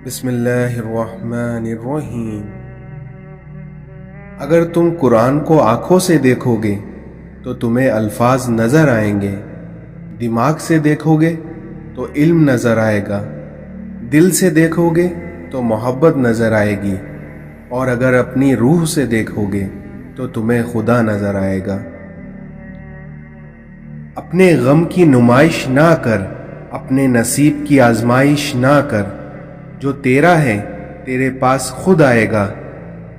بسم اللہ الرحمن الرحیم۔ اگر تم قرآن کو آنکھوں سے دیکھو گے تو تمہیں الفاظ نظر آئیں گے، دماغ سے دیکھو گے تو علم نظر آئے گا، دل سے دیکھو گے تو محبت نظر آئے گی، اور اگر اپنی روح سے دیکھو گے تو تمہیں خدا نظر آئے گا۔ اپنے غم کی نمائش نہ کر، اپنے نصیب کی آزمائش نہ کر، جو تیرا ہے تیرے پاس خود آئے گا،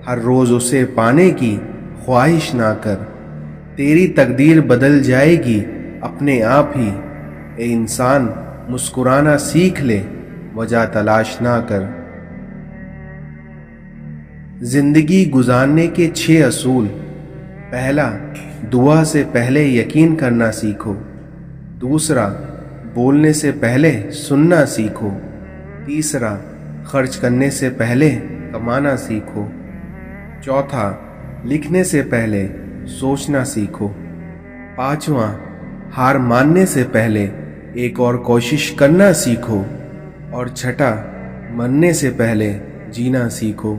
ہر روز اسے پانے کی خواہش نہ کر، تیری تقدیر بدل جائے گی اپنے آپ ہی، اے انسان مسکرانا سیکھ لے، وجہ تلاش نہ کر۔ زندگی گزارنے کے 6 اصول۔ پہلا، دعا سے پہلے یقین کرنا سیکھو۔ دوسرا، بولنے سے پہلے سننا سیکھو۔ تیسرا، خرچ کرنے سے پہلے کمانا سیکھو۔ چوتھا، لکھنے سے پہلے سوچنا سیکھو۔ پانچواں، ہار ماننے سے پہلے ایک اور کوشش کرنا سیکھو۔ اور چھٹا، مرنے سے پہلے جینا سیکھو۔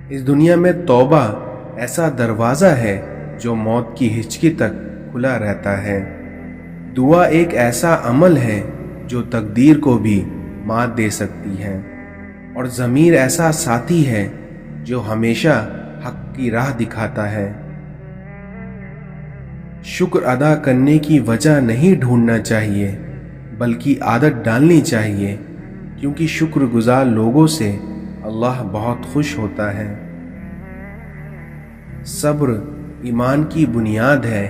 اس دنیا میں توبہ ایسا دروازہ ہے جو موت کی ہچکی تک کھلا رہتا ہے۔ دعا ایک ایسا عمل ہے جو تقدیر کو بھی مات دے سکتی ہے، اور ضمیر ایسا ساتھی ہے جو ہمیشہ حق کی راہ دکھاتا ہے۔ شکر ادا کرنے کی وجہ نہیں ڈھونڈنا چاہیے، بلکہ عادت ڈالنی چاہیے، کیونکہ شکر گزار لوگوں سے اللہ بہت خوش ہوتا ہے۔ صبر ایمان کی بنیاد ہے،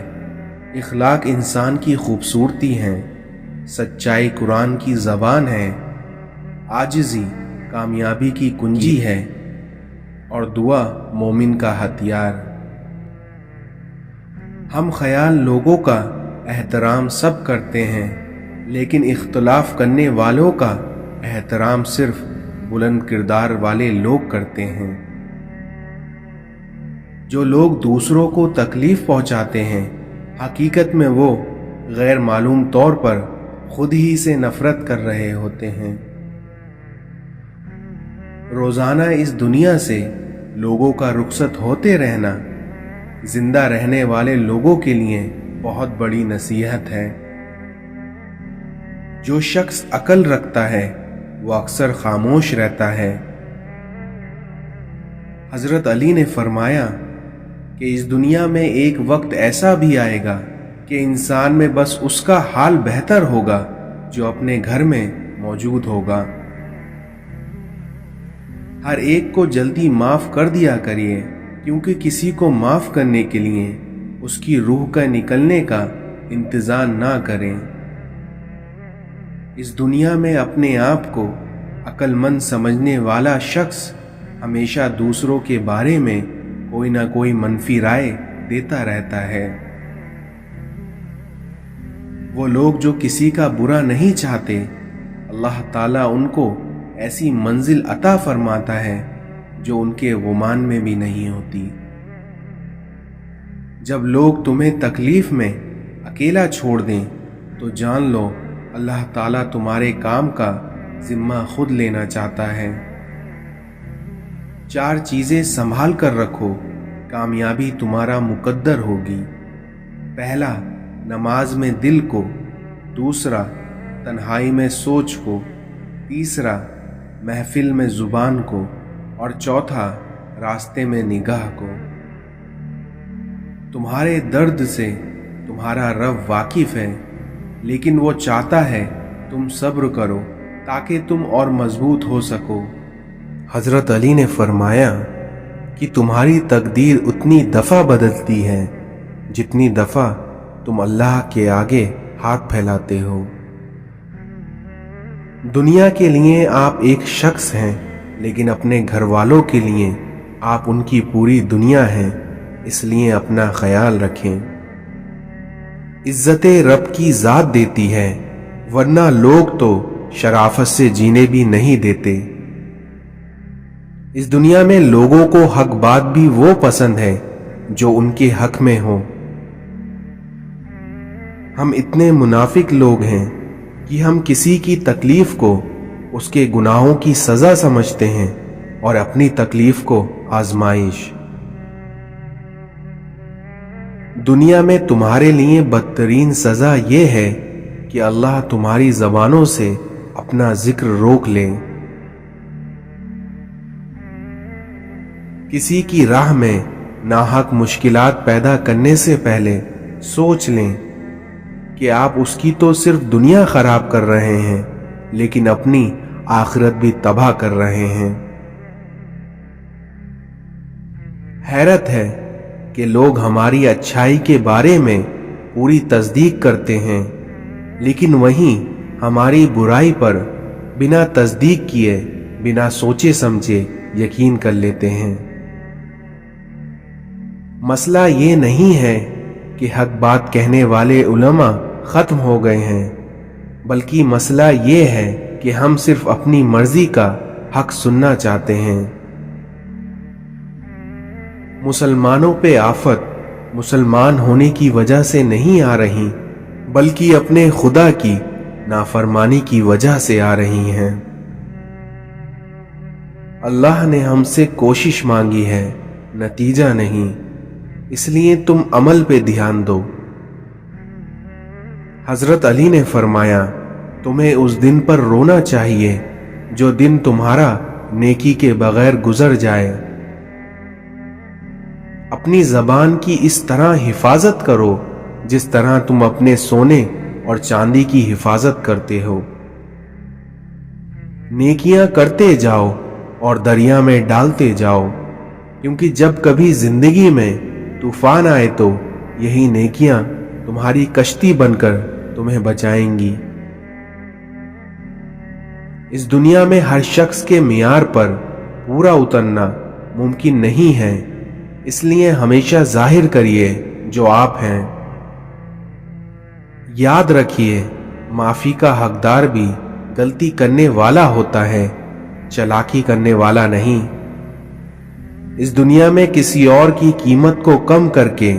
اخلاق انسان کی خوبصورتی ہے، سچائی قرآن کی زبان ہے، عاجزی کامیابی کی کنجی ہے، اور دعا مومن کا ہتھیار۔ ہم خیال لوگوں کا احترام سب کرتے ہیں، لیکن اختلاف کرنے والوں کا احترام صرف بلند کردار والے لوگ کرتے ہیں۔ جو لوگ دوسروں کو تکلیف پہنچاتے ہیں، حقیقت میں وہ غیر معلوم طور پر خود ہی سے نفرت کر رہے ہوتے ہیں۔ روزانہ اس دنیا سے لوگوں کا رخصت ہوتے رہنا زندہ رہنے والے لوگوں کے لیے بہت بڑی نصیحت ہے۔ جو شخص عقل رکھتا ہے وہ اکثر خاموش رہتا ہے۔ حضرت علی نے فرمایا کہ اس دنیا میں ایک وقت ایسا بھی آئے گا کہ انسان میں بس اس کا حال بہتر ہوگا جو اپنے گھر میں موجود ہوگا۔ ہر ایک کو جلدی معاف کر دیا کریے، کیونکہ کسی کو معاف کرنے کے لیے اس کی روح کا نکلنے کا انتظار نہ کریں۔ اس دنیا میں اپنے آپ کو عقل مند سمجھنے والا شخص ہمیشہ دوسروں کے بارے میں کوئی نہ کوئی منفی رائے دیتا رہتا ہے۔ وہ لوگ جو کسی کا برا نہیں چاہتے، اللہ تعالیٰ ان کو ایسی منزل عطا فرماتا ہے جو ان کے گمان میں بھی نہیں ہوتی۔ جب لوگ تمہیں تکلیف میں اکیلا چھوڑ دیں تو جان لو اللہ تعالیٰ تمہارے کام کا ذمہ خود لینا چاہتا ہے۔ 4 چیزیں سنبھال کر رکھو، کامیابی تمہارا مقدر ہوگی۔ پہلا، نماز میں دل کو۔ دوسرا، تنہائی میں سوچ کو۔ تیسرا، محفل میں زبان کو۔ اور چوتھا، راستے میں نگاہ کو۔ تمہارے درد سے تمہارا رب واقف ہے، لیکن وہ چاہتا ہے تم صبر کرو تاکہ تم اور مضبوط ہو سکو۔ حضرت علی نے فرمایا کہ تمہاری تقدیر اتنی دفعہ بدلتی ہے جتنی دفعہ تم اللہ کے آگے ہاتھ پھیلاتے ہو۔ دنیا کے لیے آپ ایک شخص ہیں، لیکن اپنے گھر والوں کے لیے آپ ان کی پوری دنیا ہیں، اس لیے اپنا خیال رکھیں۔ عزت رب کی ذات دیتی ہے، ورنہ لوگ تو شرافت سے جینے بھی نہیں دیتے۔ اس دنیا میں لوگوں کو حق بات بھی وہ پسند ہے جو ان کے حق میں ہو۔ ہم اتنے منافق لوگ ہیں کہ ہم کسی کی تکلیف کو اس کے گناہوں کی سزا سمجھتے ہیں اور اپنی تکلیف کو آزمائش۔ دنیا میں تمہارے لیے بدترین سزا یہ ہے کہ اللہ تمہاری زبانوں سے اپنا ذکر روک لے۔ کسی کی راہ میں ناحق مشکلات پیدا کرنے سے پہلے سوچ لیں کہ آپ اس کی تو صرف دنیا خراب کر رہے ہیں لیکن اپنی آخرت بھی تباہ کر رہے ہیں۔ حیرت ہے کہ لوگ ہماری اچھائی کے بارے میں پوری تصدیق کرتے ہیں لیکن وہیں ہماری برائی پر بنا تصدیق کیے بنا سوچے سمجھے یقین کر لیتے ہیں۔ مسئلہ یہ نہیں ہے کہ حق بات کہنے والے علماء ختم ہو گئے ہیں، بلکہ مسئلہ یہ ہے کہ ہم صرف اپنی مرضی کا حق سننا چاہتے ہیں۔ مسلمانوں پہ آفت مسلمان ہونے کی وجہ سے نہیں آ رہی بلکہ اپنے خدا کی نافرمانی کی وجہ سے آ رہی ہیں۔ اللہ نے ہم سے کوشش مانگی ہے، نتیجہ نہیں، اس لیے تم عمل پہ دھیان دو۔ حضرت علی نے فرمایا، تمہیں اس دن پر رونا چاہیے جو دن تمہارا نیکی کے بغیر گزر جائے۔ اپنی زبان کی اس طرح حفاظت کرو جس طرح تم اپنے سونے اور چاندی کی حفاظت کرتے ہو۔ نیکیاں کرتے جاؤ اور دریا میں ڈالتے جاؤ، کیونکہ جب کبھی زندگی میں طوفان آئے تو یہی نیکیاں تمہاری کشتی بن کر تمہیں بچائیں گی۔ اس دنیا میں ہر شخص کے معیار پر پورا اترنا ممکن نہیں ہے، اس لیے ہمیشہ ظاہر کریے جو آپ ہیں۔ یاد رکھیے، معافی کا حقدار بھی غلطی کرنے والا ہوتا ہے، چالاکی کرنے والا نہیں۔ اس دنیا میں کسی اور کی قیمت کو کم کر کے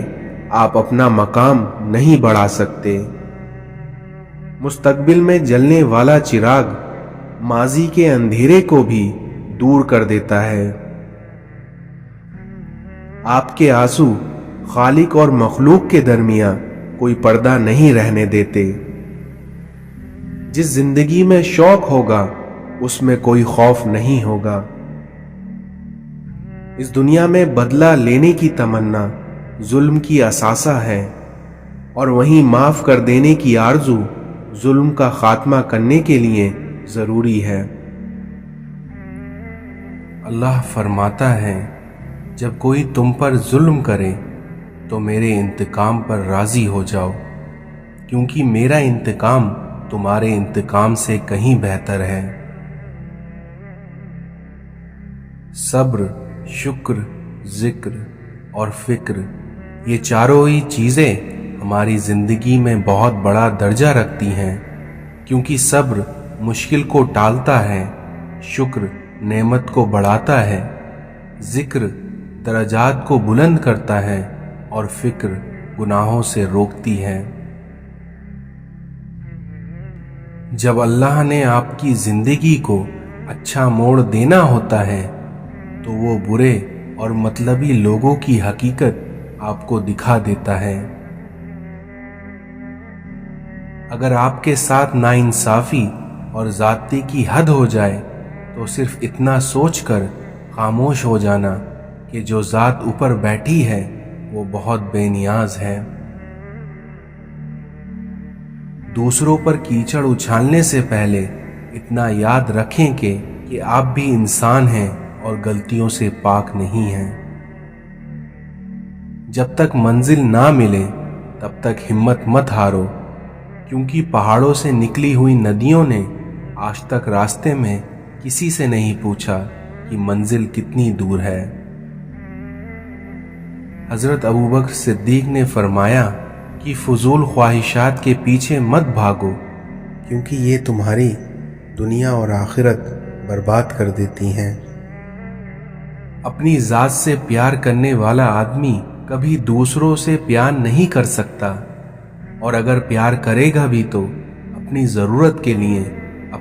آپ اپنا مقام نہیں بڑھا سکتے۔ مستقبل میں جلنے والا چراغ ماضی کے اندھیرے کو بھی دور کر دیتا ہے۔ آپ کے آنسو خالق اور مخلوق کے درمیان کوئی پردہ نہیں رہنے دیتے۔ جس زندگی میں شوق ہوگا اس میں کوئی خوف نہیں ہوگا۔ اس دنیا میں بدلہ لینے کی تمنا ظلم کی اثاثہ ہے، اور وہیں معاف کر دینے کی آرزو ظلم کا خاتمہ کرنے کے لیے ضروری ہے۔ اللہ فرماتا ہے، جب کوئی تم پر ظلم کرے تو میرے انتقام پر راضی ہو جاؤ، کیونکہ میرا انتقام تمہارے انتقام سے کہیں بہتر ہے۔ صبر، شکر، ذکر اور فکر، یہ چاروں ہی چیزیں ہماری زندگی میں بہت بڑا درجہ رکھتی ہیں، کیونکہ صبر مشکل کو ٹالتا ہے، شکر نعمت کو بڑھاتا ہے، ذکر درجات کو بلند کرتا ہے اور فکر گناہوں سے روکتی ہے۔ جب اللہ نے آپ کی زندگی کو اچھا موڑ دینا ہوتا ہے تو وہ برے اور مطلبی لوگوں کی حقیقت آپ کو دکھا دیتا ہے۔ اگر آپ کے ساتھ ناانصافی اور زیادتی کی حد ہو جائے تو صرف اتنا سوچ کر خاموش ہو جانا کہ جو ذات اوپر بیٹھی ہے وہ بہت بے نیاز ہے۔ دوسروں پر کیچڑ اچھالنے سے پہلے اتنا یاد رکھیں کہ آپ بھی انسان ہیں اور غلطیوں سے پاک نہیں ہیں۔ جب تک منزل نہ ملے تب تک ہمت مت ہارو، کیونکہ پہاڑوں سے نکلی ہوئی ندیوں نے آج تک راستے میں کسی سے نہیں پوچھا کہ منزل کتنی دور ہے۔ حضرت ابوبکر صدیق نے فرمایا کہ فضول خواہشات کے پیچھے مت بھاگو، کیونکہ یہ تمہاری دنیا اور آخرت برباد کر دیتی ہیں۔ اپنی ذات سے پیار کرنے والا آدمی کبھی دوسروں سے پیار نہیں کر سکتا، اور اگر پیار کرے گا بھی تو اپنی ضرورت کے لیے،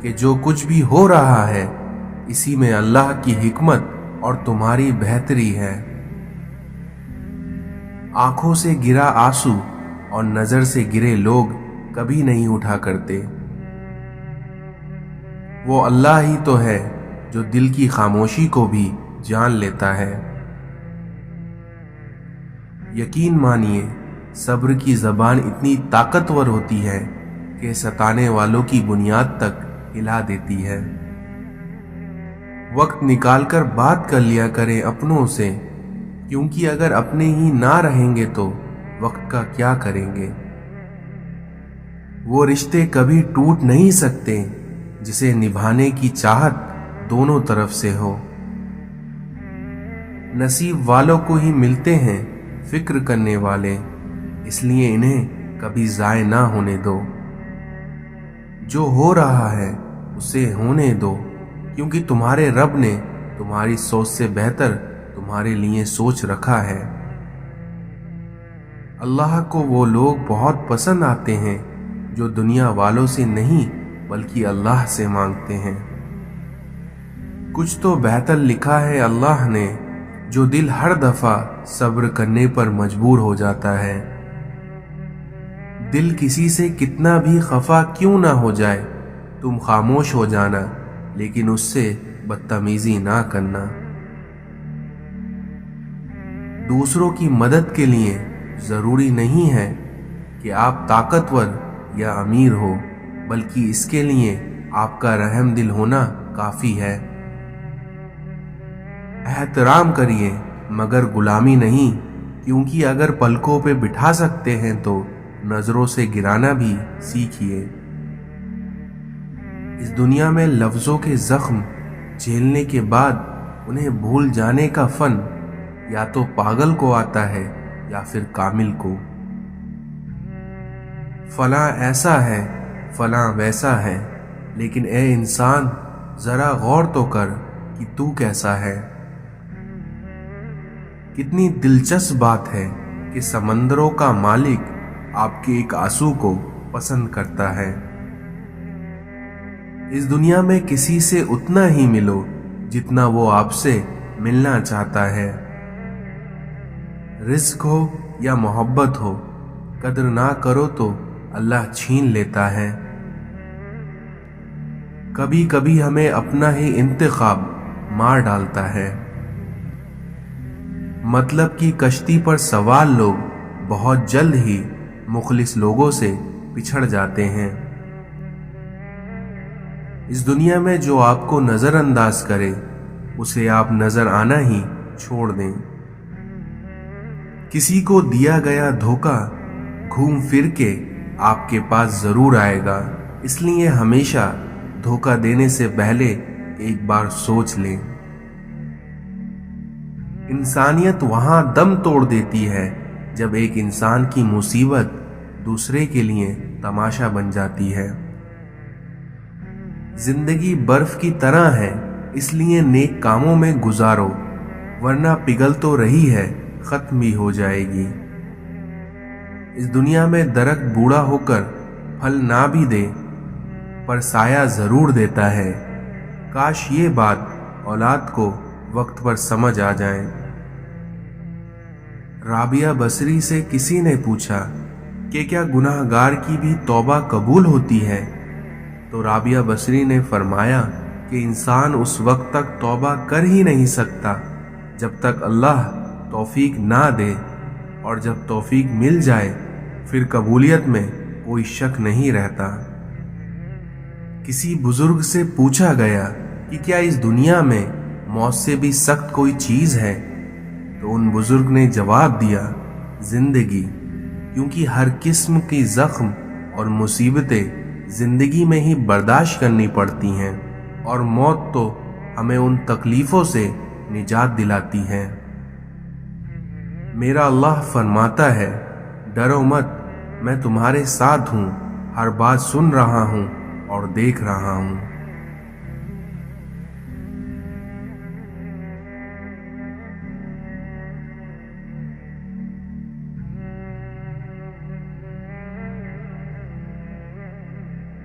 کہ جو کچھ بھی ہو رہا ہے اسی میں اللہ کی حکمت اور تمہاری بہتری ہے۔ آنکھوں سے گرا آنسو اور نظر سے گرے لوگ کبھی نہیں اٹھا کرتے۔ وہ اللہ ہی تو ہے جو دل کی خاموشی کو بھی جان لیتا ہے۔ یقین مانیے صبر کی زبان اتنی طاقتور ہوتی ہے کہ ستانے والوں کی بنیاد تک ہلا دیتی ہے۔ وقت نکال کر بات کر لیا کریں اپنوں سے، کیونکہ اگر اپنے ہی نہ رہیں گے تو وقت کا کیا کریں گے؟ وہ رشتے کبھی ٹوٹ نہیں سکتے جسے نبھانے کی چاہت دونوں طرف سے ہو۔ نصیب والوں کو ہی ملتے ہیں فکر کرنے والے، اس لیے انہیں کبھی ضائع نہ ہونے دو۔ جو ہو رہا ہے اسے ہونے دو، کیونکہ تمہارے رب نے تمہاری سوچ سے بہتر تمہارے لیے سوچ رکھا ہے۔ اللہ کو وہ لوگ بہت پسند آتے ہیں جو دنیا والوں سے نہیں بلکہ اللہ سے مانگتے ہیں۔ کچھ تو بہتر لکھا ہے اللہ نے، جو دل ہر دفعہ صبر کرنے پر مجبور ہو جاتا ہے۔ دل کسی سے کتنا بھی خفا کیوں نہ ہو جائے، تم خاموش ہو جانا لیکن اس سے بدتمیزی نہ کرنا۔ دوسروں کی مدد کے لیے ضروری نہیں ہے کہ آپ طاقتور یا امیر ہو، بلکہ اس کے لیے آپ کا رحم دل ہونا کافی ہے۔ احترام کریے مگر غلامی نہیں، کیونکہ اگر پلکوں پہ بٹھا سکتے ہیں تو نظروں سے گرانا بھی سیکھیے۔ اس دنیا میں لفظوں کے زخم جھیلنے کے بعد انہیں بھول جانے کا فن یا تو پاگل کو آتا ہے یا پھر کامل کو۔ فلاں ایسا ہے فلاں ویسا ہے، لیکن اے انسان ذرا غور تو کر کہ تو کیسا ہے۔ کتنی دلچسپ بات ہے کہ سمندروں کا مالک آپ کے ایک آنسو کو پسند کرتا ہے۔ اس دنیا میں کسی سے اتنا ہی ملو جتنا وہ آپ سے ملنا چاہتا ہے۔ رزق ہو یا محبت ہو، قدر نہ کرو تو اللہ چھین لیتا ہے۔ کبھی کبھی ہمیں اپنا ہی انتخاب مار ڈالتا ہے۔ مطلب کی کشتی پر سوار لوگ بہت جلد ہی مخلص لوگوں سے پچھڑ جاتے ہیں۔ اس دنیا میں جو آپ کو نظر انداز کرے اسے آپ نظر آنا ہی چھوڑ دیں۔ کسی کو دیا گیا دھوکہ گھوم پھر کے آپ کے پاس ضرور آئے گا، اس لیے ہمیشہ دھوکہ دینے سے پہلے ایک بار سوچ لیں۔ انسانیت وہاں دم توڑ دیتی ہے جب ایک انسان کی مصیبت دوسرے کے لیے تماشا بن جاتی ہے۔ زندگی برف کی طرح ہے، اس لیے نیک کاموں میں گزارو، ورنہ پگھل تو رہی ہے، ختم بھی ہو جائے گی۔ اس دنیا میں درخت بوڑھا ہو کر پھل نہ بھی دے پر سایہ ضرور دیتا ہے۔ کاش یہ بات اولاد کو وقت پر سمجھ آ جائے۔ رابعہ بصری سے کسی نے پوچھا کہ کیا گناہ گار کی بھی توبہ قبول ہوتی ہے؟ تو رابعہ بصری نے فرمایا کہ انسان اس وقت تک توبہ کر ہی نہیں سکتا جب تک اللہ توفیق نہ دے، اور جب توفیق مل جائے پھر قبولیت میں کوئی شک نہیں رہتا۔ کسی بزرگ سے پوچھا گیا کہ کیا اس دنیا میں موت سے بھی سخت کوئی چیز ہے؟ تو ان بزرگ نے جواب دیا، زندگی، کیونکہ ہر قسم کی زخم اور مصیبتیں زندگی میں ہی برداشت کرنی پڑتی ہیں، اور موت تو ہمیں ان تکلیفوں سے نجات دلاتی ہے۔ میرا اللہ فرماتا ہے، ڈرو مت، میں تمہارے ساتھ ہوں، ہر بات سن رہا ہوں اور دیکھ رہا ہوں۔